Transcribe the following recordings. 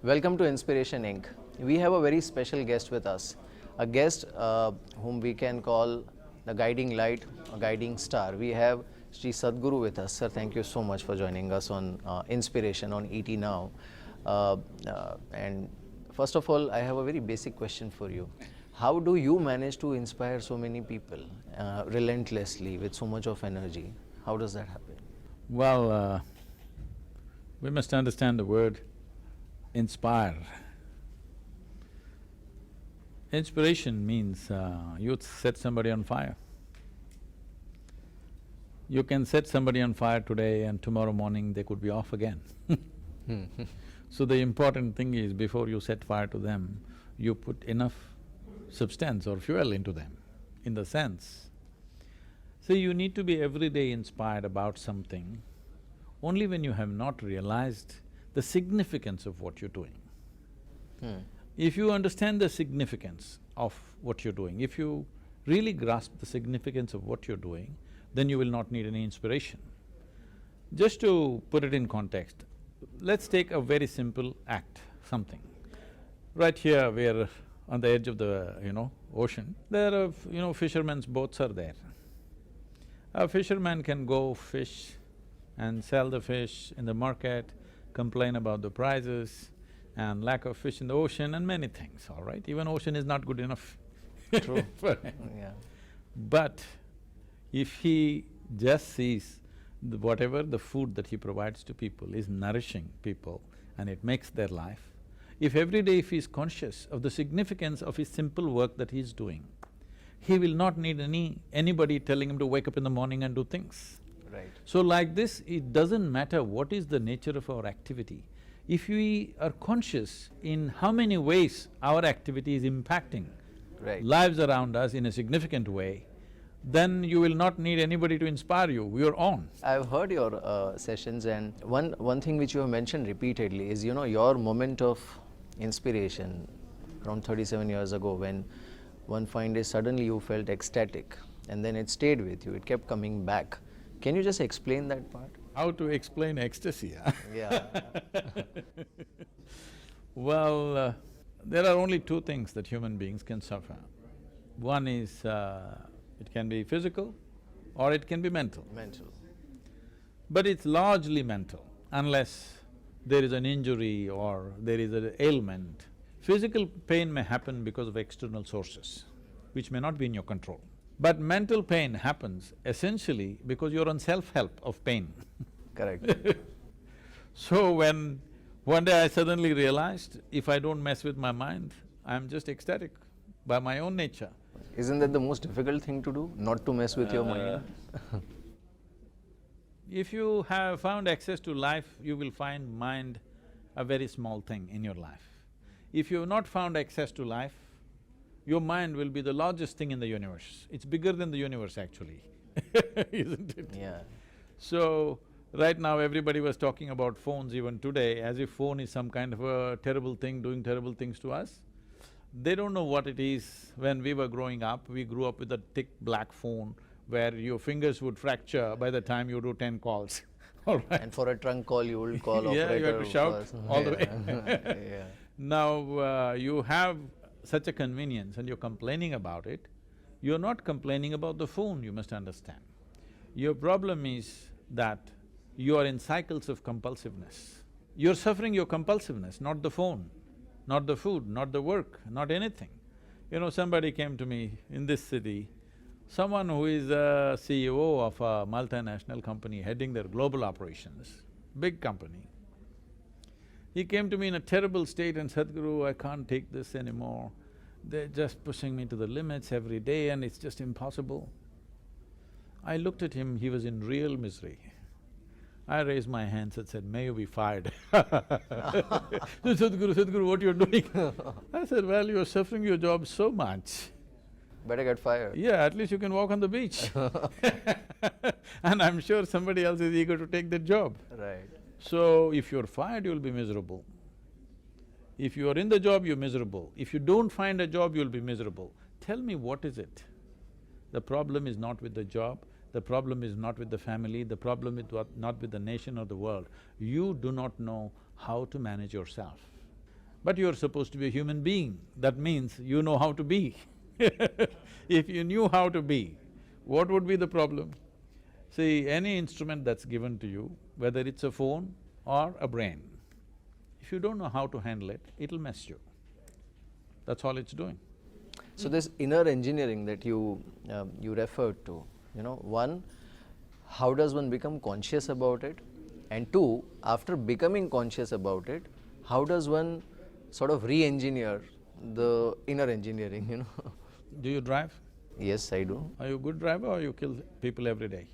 Welcome to Inspiration Inc. We have a very special guest with us, a guest whom we can call the guiding light, a guiding star. We have Sri Sadhguru with us. Sir, thank you so much for joining us on Inspiration on ET Now. And first of all, I have a very basic question for you. How do you manage to inspire so many people relentlessly with so much of energy? How does that happen? Well, we must understand the word inspire. Inspiration means you set somebody on fire. You can set somebody on fire today and tomorrow morning they could be off again. So the important thing is, before you set fire to them, you put enough substance or fuel into them, in the sense. So you need to be every day inspired about something only when you have not realized the significance of what you're doing. If you understand the significance of what you're doing, if you really grasp the significance of what you're doing, then you will not need any inspiration. Just to put it in context, let's take a very simple act, something. Right here, we're on the edge of the, ocean. There are, fishermen's boats are there. A fisherman can go fish and sell the fish in the market, complain about the prices and lack of fish in the ocean and many things, all right? Even ocean is not good enough True. for him. Yeah. But if he just sees whatever the food that he provides to people is nourishing people and it makes their life, if every day if he's conscious of the significance of his simple work that he's doing, he will not need anybody telling him to wake up in the morning and do things. Right. So like this, it doesn't matter what is the nature of our activity. If we are conscious in how many ways our activity is impacting lives around us in a significant way, then you will not need anybody to inspire you, you're on. I've heard your sessions, and one thing which you have mentioned repeatedly is, your moment of inspiration around 37 years ago, when one fine day suddenly you felt ecstatic and then it stayed with you, it kept coming back. Can you just explain that part? How to explain ecstasy, huh? Yeah. Well, there are only two things that human beings can suffer. One is, it can be physical or it can be mental. Mental. But it's largely mental, unless there is an injury or there is an ailment. Physical pain may happen because of external sources, which may not be in your control. But mental pain happens essentially because you're on self-help of pain. Correct. So when one day I suddenly realized, if I don't mess with my mind, I'm just ecstatic by my own nature. Isn't that the most difficult thing to do, not to mess with your mind? If you have found access to life, you will find mind a very small thing in your life. If you have not found access to life, your mind will be the largest thing in the universe. It's bigger than the universe actually, isn't it? Yeah. So, right now everybody was talking about phones even today, as if phone is some kind of a terrible thing, doing terrible things to us. They don't know what it is. When we were growing up, we grew up with a thick black phone where your fingers would fracture by the time you do 10 calls, all right? And for a trunk call, you will call operator. Yeah, you have to shout first. all the way. Yeah. Now, you have such a convenience and you're complaining about it, you're not complaining about the phone, you must understand. Your problem is that you are in cycles of compulsiveness. You're suffering your compulsiveness, not the phone, not the food, not the work, not anything. Somebody came to me in this city, someone who is a CEO of a multinational company heading their global operations, big company. He came to me in a terrible state and, Sadhguru, I can't take this anymore. They're just pushing me to the limits every day and it's just impossible. I looked at him, he was in real misery. I raised my hands and said, may you be fired. Sadhguru, what you're doing? I said, well, you're suffering your job so much. Better get fired. Yeah, at least you can walk on the beach. And I'm sure somebody else is eager to take that job. Right. So, if you're fired, you'll be miserable. If you're in the job, you're miserable. If you don't find a job, you'll be miserable. Tell me, what is it? The problem is not with the job, the problem is not with the family, the problem is not with the nation or the world. You do not know how to manage yourself. But you're supposed to be a human being, that means you know how to be. If you knew how to be, what would be the problem? See, any instrument that's given to you, whether it's a phone or a brain, if you don't know how to handle it, it'll mess you. That's all it's doing. So this inner engineering that you referred to, one, how does one become conscious about it? And two, after becoming conscious about it, how does one sort of re-engineer the inner engineering, Do you drive? Yes, I do. Are you a good driver or you kill people every day?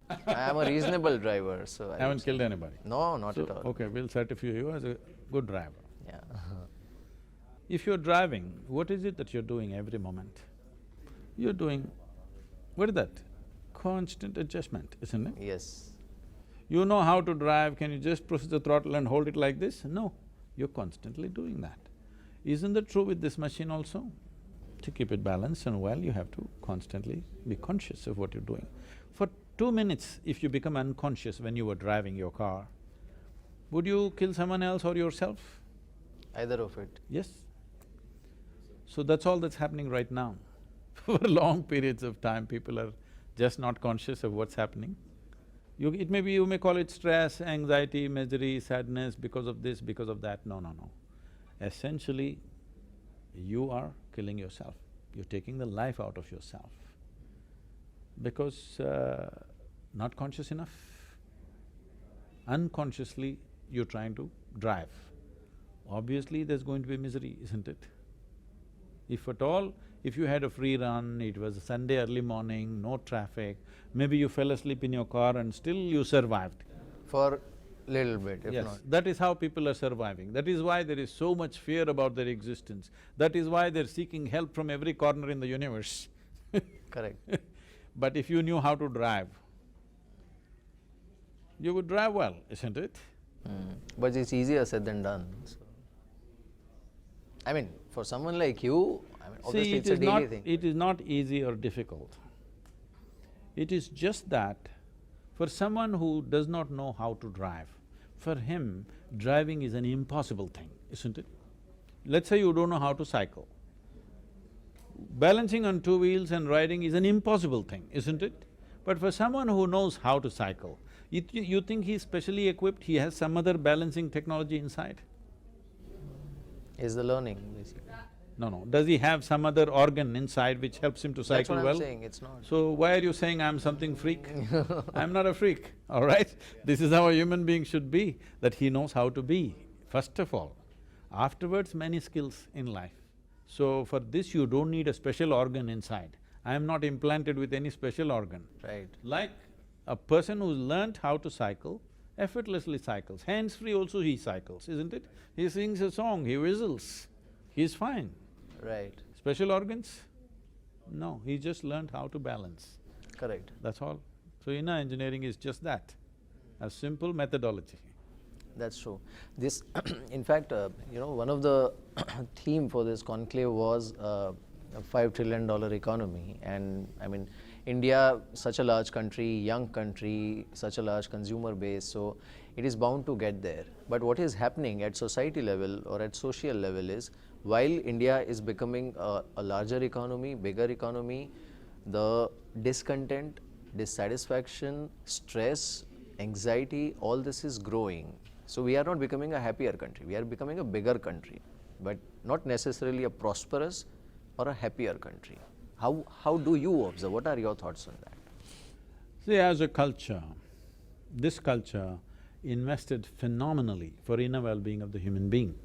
I am a reasonable driver, so I would Haven't say. killed anybody? No, not So, at all. okay, we'll certify you as a good driver. Yeah. If you're driving, what is it that you're doing every moment? You're doing… what is that? Constant adjustment, isn't it? Yes. You know how to drive, can you just push the throttle and hold it like this? No, you're constantly doing that. Isn't that true with this machine also? To keep it balanced and well, you have to constantly be conscious of what you're doing. For 2 minutes, if you become unconscious when you were driving your car, would you kill someone else or yourself? Either of it. Yes. So that's all that's happening right now. For long periods of time, people are just not conscious of what's happening. You may call it stress, anxiety, misery, sadness because of this, because of that. No, no, no. Essentially, you are killing yourself. You're taking the life out of yourself because not conscious enough. Unconsciously, you're trying to drive. Obviously, there's going to be misery, isn't it? If at all, if you had a free run, it was a Sunday early morning, no traffic, maybe you fell asleep in your car and still you survived. For little bit, if Yes, not. that is how people are surviving. That is why there is so much fear about their existence. That is why they're seeking help from every corner in the universe. Correct. But if you knew how to drive, you would drive well, isn't it? But it's easier said than done, so. I mean, for someone like you, obviously See, it's a daily thing. it is not easy or difficult. It is just that for someone who does not know how to drive, for him, driving is an impossible thing, isn't it? Let's say you don't know how to cycle. Balancing on 2 wheels and riding is an impossible thing, isn't it? But for someone who knows how to cycle, you think he's specially equipped, he has some other balancing technology inside? Is the learning, basically. No, no. Does he have some other organ inside which helps him to cycle well? That's what I'm saying, it's not. So why are you saying I'm something freak? I'm not a freak, all right? This is how a human being should be, that he knows how to be, first of all. Afterwards, many skills in life. So for this, you don't need a special organ inside. I am not implanted with any special organ. Right. Like a person who's learnt how to cycle, effortlessly cycles. Hands-free also he cycles, isn't it? He sings a song, he whistles, he's fine. Right. Special organs? No, he just learned how to balance, Correct. that's all. So inner engineering is just that, a simple methodology. That's true. This in fact, one of the theme for this conclave was a $5 trillion economy, and I mean, India, such a large country, young country, such a large consumer base, so it is bound to get there. But what is happening at society level or at social level is, while India is becoming a larger economy, bigger economy, the discontent, dissatisfaction, stress, anxiety, all this is growing. So we are not becoming a happier country, we are becoming a bigger country, but not necessarily a prosperous or a happier country. How do you observe? What are your thoughts on that? See, as a culture, this culture invested phenomenally for inner well-being of the human being.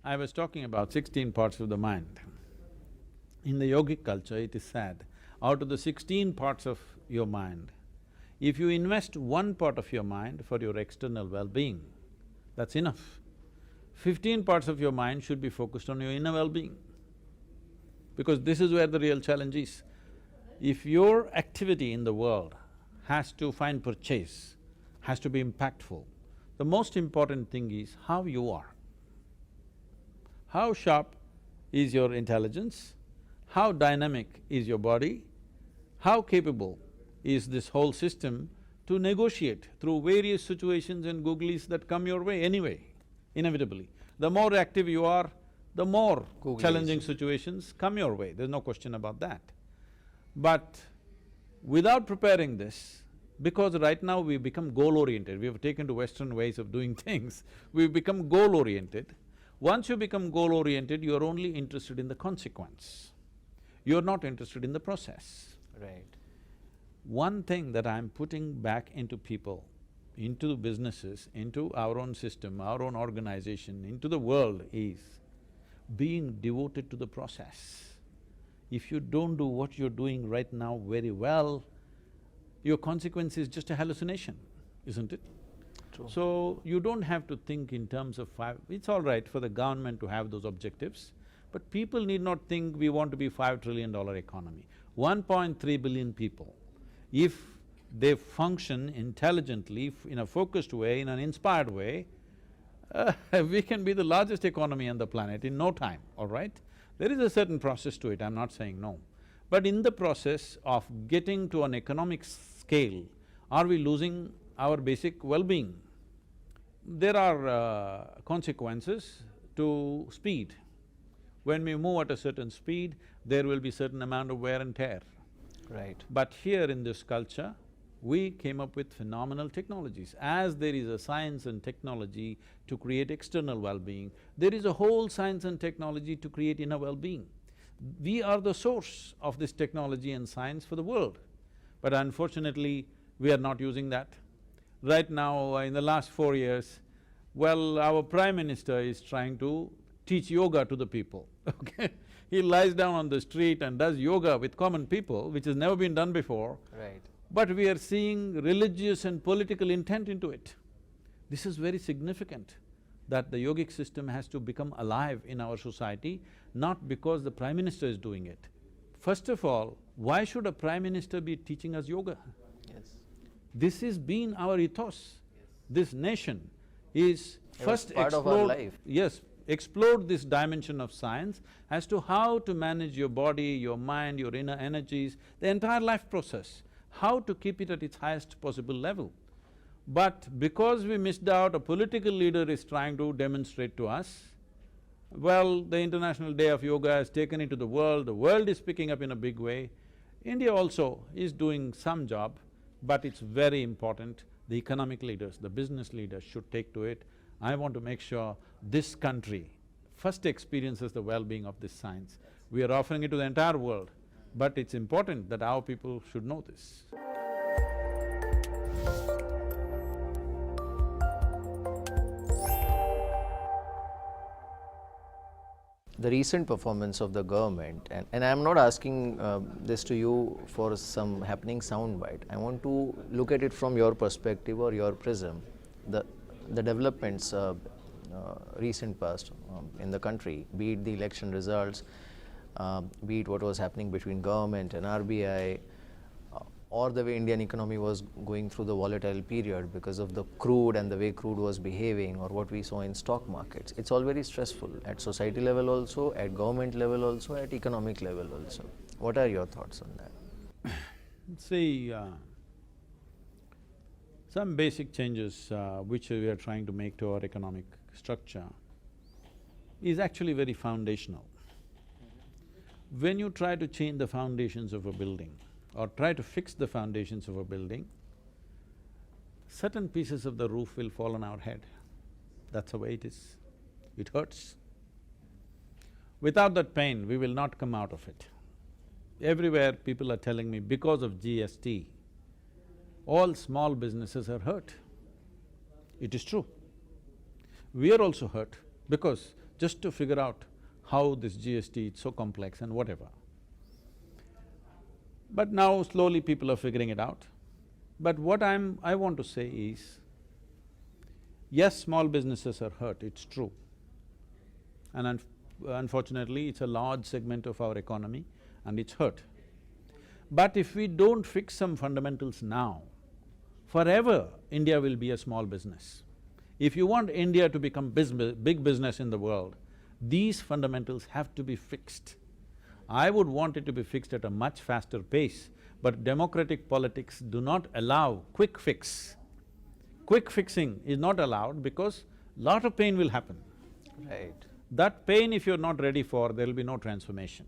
I was talking about 16 parts of the mind. In the yogic culture, it is said, out of the 16 parts of your mind, if you invest 1 part of your mind for your external well-being, that's enough. 15 parts of your mind should be focused on your inner well-being, because this is where the real challenge is. If your activity in the world has to find purchase, has to be impactful, the most important thing is how you are. How sharp is your intelligence? How dynamic is your body? How capable is this whole system to negotiate through various situations and googlies that come your way anyway, inevitably. The more active you are, the more Googly challenging situations come your way, there's no question about that. But without preparing this, because right now we've become goal-oriented, we've taken to Western ways of doing things, we've become goal-oriented. Once you become goal-oriented, you're only interested in the consequence. You're not interested in the process. Right. One thing that I'm putting back into people, into businesses, into our own system, our own organization, into the world is being devoted to the process. If you don't do what you're doing right now very well, your consequence is just a hallucination, isn't it? True. So, you don't have to think in terms of it's all right for the government to have those objectives, but people need not think we want to be $5 trillion economy. 1.3 billion people, if they function intelligently, in a focused way, in an inspired way, we can be the largest economy on the planet in no time, all right? There is a certain process to it, I'm not saying no. But in the process of getting to an economic scale, are we losing our basic well-being? There are consequences to speed. When we move at a certain speed, there will be certain amount of wear and tear. Right. But here in this culture, we came up with phenomenal technologies. As there is a science and technology to create external well-being, there is a whole science and technology to create inner well-being. We are the source of this technology and science for the world. But unfortunately, we are not using that. Right now, in the last 4 years, well, our Prime Minister is trying to teach yoga to the people, okay? He lies down on the street and does yoga with common people, which has never been done before. Right. But we are seeing religious and political intent into it. This is very significant, that the yogic system has to become alive in our society, not because the Prime Minister is doing it. First of all, why should a Prime Minister be teaching us yoga? Yes. This has been our ethos. This nation is It was first part of our life. Yes, explored this dimension of science as to how to manage your body, your mind, your inner energies, the entire life process, how to keep it at its highest possible level. But because we missed out, a political leader is trying to demonstrate to us, well, the International Day of Yoga has taken it to the world is picking up in a big way. India also is doing some job, but it's very important, the economic leaders, the business leaders should take to it. I want to make sure this country first experiences the well-being of this science. We are offering it to the entire world, but it's important that our people should know this. The recent performance of the government, and I'm not asking this to you for some happening soundbite. I want to look at it from your perspective or your prism. The developments recent past in the country, be it the election results, be it what was happening between government and RBI, or the way Indian economy was going through the volatile period because of the crude and the way crude was behaving, or what we saw in stock markets. It's all very stressful at society level also, at government level also, at economic level also. What are your thoughts on that? See, some basic changes which we are trying to make to our economic structure is actually very foundational. When you try to change the foundations of a building or try to fix the foundations of a building, certain pieces of the roof will fall on our head. That's the way it is. It hurts. Without that pain, we will not come out of it. Everywhere people are telling me, because of GST, all small businesses are hurt. It is true. We are also hurt because just to figure out how this GST is so complex and whatever. But now slowly people are figuring it out. But what I want to say is, yes, small businesses are hurt, it's true. And unfortunately, it's a large segment of our economy and it's hurt. But if we don't fix some fundamentals now, forever India will be a small business. If you want India to become big business in the world, these fundamentals have to be fixed. I would want it to be fixed at a much faster pace, but democratic politics do not allow quick fix. Quick fixing is not allowed because lot of pain will happen. Right. That pain if you're not ready for, there'll be no transformation.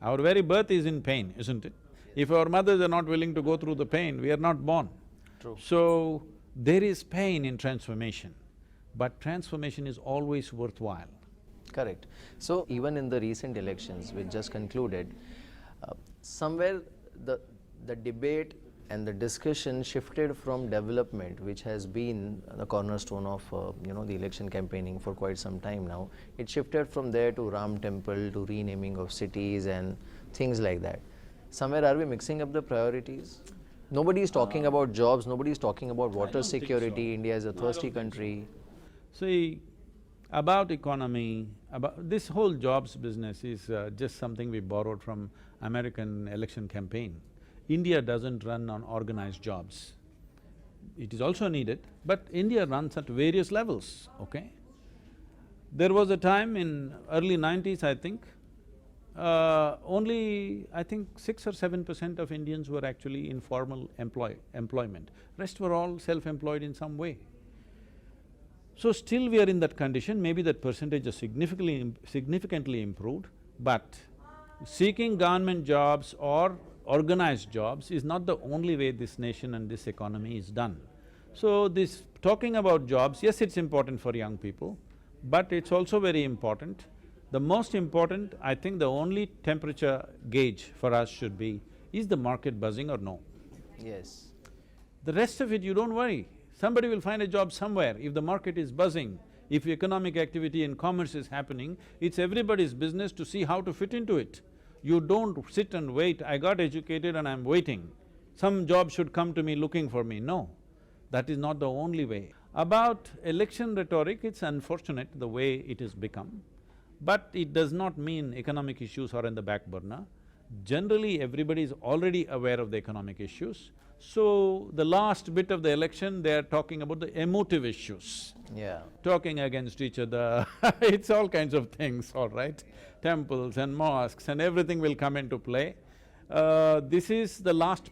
Our very birth is in pain, isn't it? If our mothers are not willing to go through the pain, we are not born. True. So, there is pain in transformation, but transformation is always worthwhile. Correct. So even in the recent elections which just concluded, somewhere the debate and the discussion shifted from development, which has been the cornerstone of the election campaigning for quite some time now. It shifted from there to Ram Temple, to renaming of cities and things like that. Somewhere are we mixing up the priorities? Nobody is talking about jobs, nobody is talking about water security. India is a thirsty country. See, about economy, about this whole jobs business is just something we borrowed from American election campaign. India doesn't run on organized jobs. It is also needed, but India runs at various levels, okay? There was a time in early 90s, I think, only, I think 6 or 7% of Indians were actually in formal employment. Rest were all self-employed in some way. So still we are in that condition, maybe that percentage has significantly improved, but seeking government jobs or organized jobs is not the only way this nation and this economy is done. So this talking about jobs, yes, it's important for young people, but it's also very important. The most important, I think the only temperature gauge for us should be, is the market buzzing or no? Yes. The rest of it, you don't worry. Somebody will find a job somewhere. If the market is buzzing, if economic activity and commerce is happening, it's everybody's business to see how to fit into it. You don't sit and wait, I got educated and I'm waiting. Some job should come to me looking for me. No, that is not the only way. About election rhetoric, it's unfortunate the way it has become, but it does not mean economic issues are in the back burner. Generally, everybody is already aware of the economic issues. So, the last bit of the election, they are talking about the emotive issues. Yeah. Talking against each other, it's all kinds of things, all right? Temples and mosques and everything will come into play. This is the last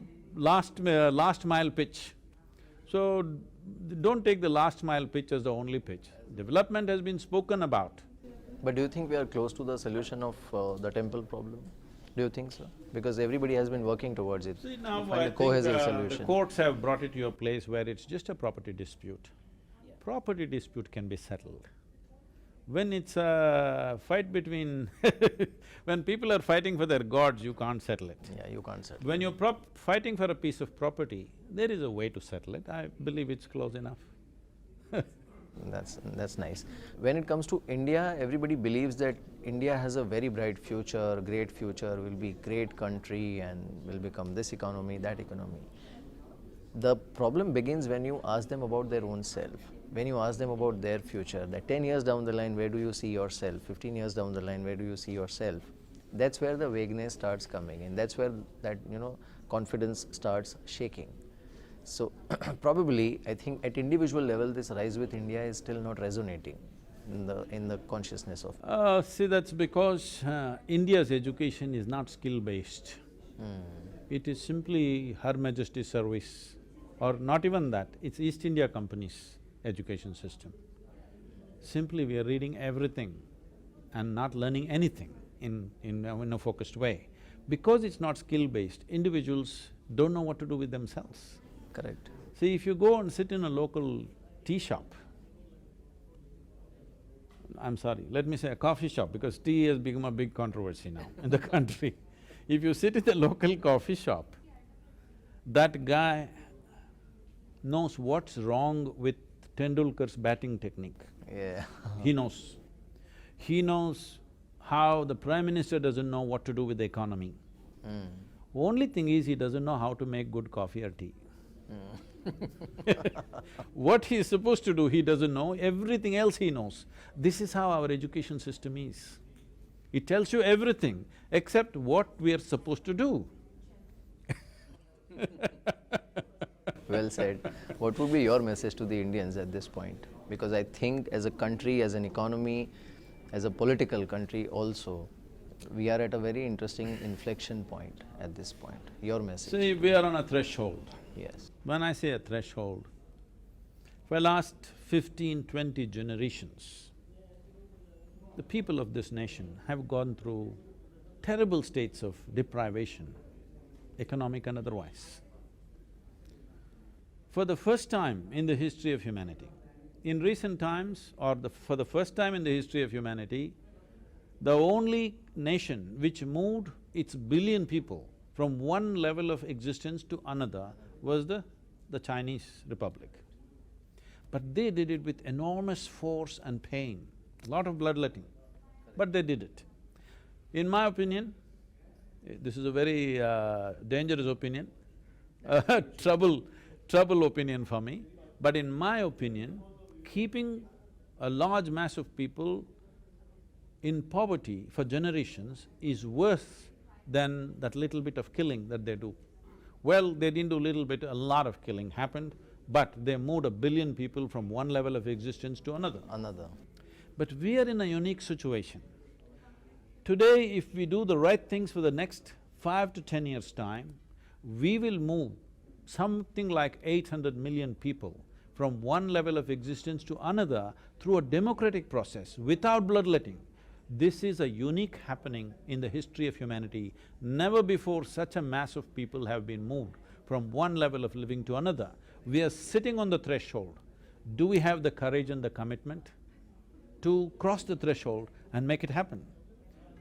mile pitch. So, don't take the last mile pitch as the only pitch. Development has been spoken about. But do you think we are close to the solution of the temple problem? Do you think so? Because everybody has been working towards it. See, now to find I a think cohesive the solution. courts have brought it to a place where it's just a property dispute. Property dispute can be settled. When it's a fight between when people are fighting for their gods, you can't settle it. Yeah, you can't settle. When you're fighting for a piece of property, there is a way to settle it. I believe it's close enough. That's nice. When it comes to India, everybody believes that India has a very bright future, great future, will be great country and will become this economy, that economy. The problem begins when you ask them about their own self, when you ask them about their future, that 10 years down the line, where do you see yourself? 15 years down the line, where do you see yourself? That's where the vagueness starts coming in, that's where that, confidence starts shaking. So, probably, I think at individual level, this Rise with India is still not resonating in the consciousness of… See, that's because India's education is not skill-based. It is simply Her Majesty's service, or not even that, it's East India Company's education system. Simply we are reading everything and not learning anything in a focused way. Because it's not skill-based, individuals don't know what to do with themselves. Correct. See, if you go and sit in a local tea shop, I'm sorry, let me say a coffee shop, because tea has become a big controversy now in the country. If you sit in the local coffee shop, that guy knows what's wrong with Tendulkar's batting technique. Yeah. He knows. He knows how the Prime Minister doesn't know what to do with the economy. Only thing is, he doesn't know how to make good coffee or tea. What he is supposed to do, he doesn't know, everything else he knows. This is how our education system is. It tells you everything except what we are supposed to do. Well said. What would be your message to the Indians at this point? Because I think as a country, as an economy, as a political country also, we are at a very interesting inflection point at this point. Your message? See, we are on a threshold. Yes. When I say a threshold, For the last 15, 20 generations, the people of this nation have gone through terrible states of deprivation, economic and otherwise. For the first time in the history of humanity, in recent times or for the first time in the history of humanity, the only nation which moved its billion people from one level of existence to another was the Chinese Republic. But they did it with enormous force and pain, a lot of bloodletting, but they did it. In my opinion, this is a very dangerous opinion, trouble opinion for me, but in my opinion, keeping a large mass of people in poverty for generations is worse than that little bit of killing that they do. Well, they didn't do little bit, a lot of killing happened, but they moved 1 billion people from one level of existence to another. But we are in a unique situation. Today, if we do the right things for the next 5 to 10 years' time, we will move something like 800 million people from one level of existence to another through a democratic process without bloodletting. This is a unique happening in the history of humanity. Never before such a mass of people have been moved from one level of living to another. We are sitting on the threshold. Do we have the courage and the commitment to cross the threshold and make it happen?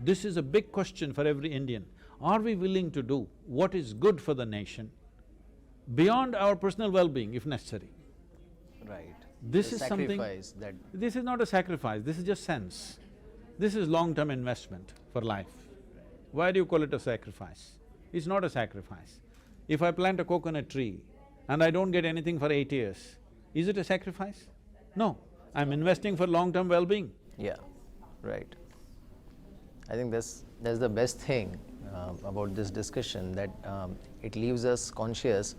This is a big question for every Indian. Are we willing to do what is good for the nation beyond our personal well-being if necessary? Right. This The is something… sacrifice that… This is not a sacrifice, this is just sense. This is long-term investment for life. Why do you call it a sacrifice? It's not a sacrifice. If I plant a coconut tree and I don't get anything for 8 years, is it a sacrifice? No, I'm investing for long-term well-being. Yeah, right. I think that's the best thing about this discussion, that it leaves us conscious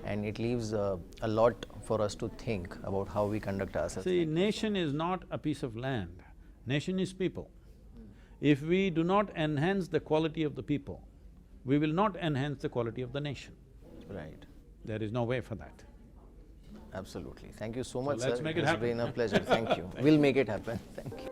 and it leaves a lot for us to think about how we conduct ourselves. See, nation is not a piece of land, nation is people. If we do not enhance the quality of the people, we will not enhance the quality of the nation. Right. There is no way for that. Absolutely. Thank you so much, let's sir. make it It's happen. been a pleasure. Thank you. We'll make it happen. Thank you.